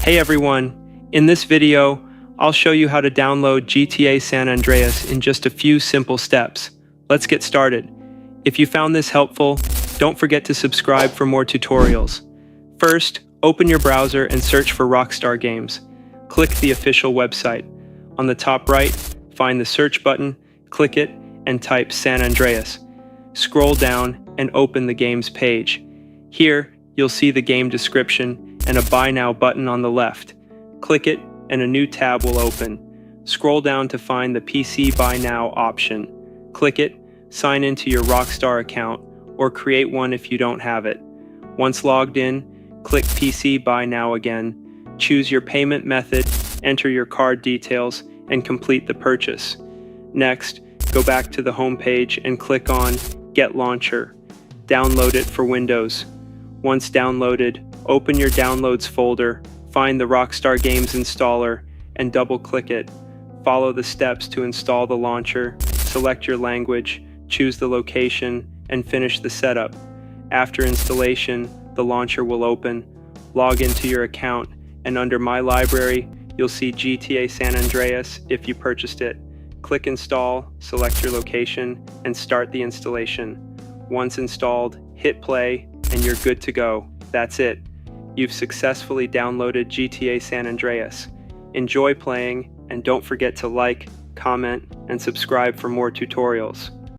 Hey everyone, in this video, I'll show you how to download GTA San Andreas in just a few simple steps. Let's get started. If you found this helpful, don't forget to subscribe for more tutorials. First, open your browser and search for Rockstar Games. Click the official website. On the top right, find the search button, click it, and type San Andreas. Scroll down and open the game's page. Here, you'll see the game description and a Buy Now button on the left. Click it and a new tab will open. Scroll down to find the PC Buy Now option. Click it, sign into your Rockstar account, or create one if you don't have it. Once logged in, click PC Buy Now again. Choose your payment method, enter your card details, and complete the purchase. Next, go back to the home page and click on Get Launcher. Download it for Windows. Once downloaded, open your Downloads folder, find the Rockstar Games installer, and double-click it. Follow the steps to install the launcher, select your language, choose the location, and finish the setup. After installation, the launcher will open. Log into your account, and under My Library, you'll see GTA San Andreas if you purchased it. Click Install, select your location, and start the installation. Once installed, hit play, and you're good to go. That's it. You've successfully downloaded GTA San Andreas. Enjoy playing, and don't forget to like, comment, and subscribe for more tutorials.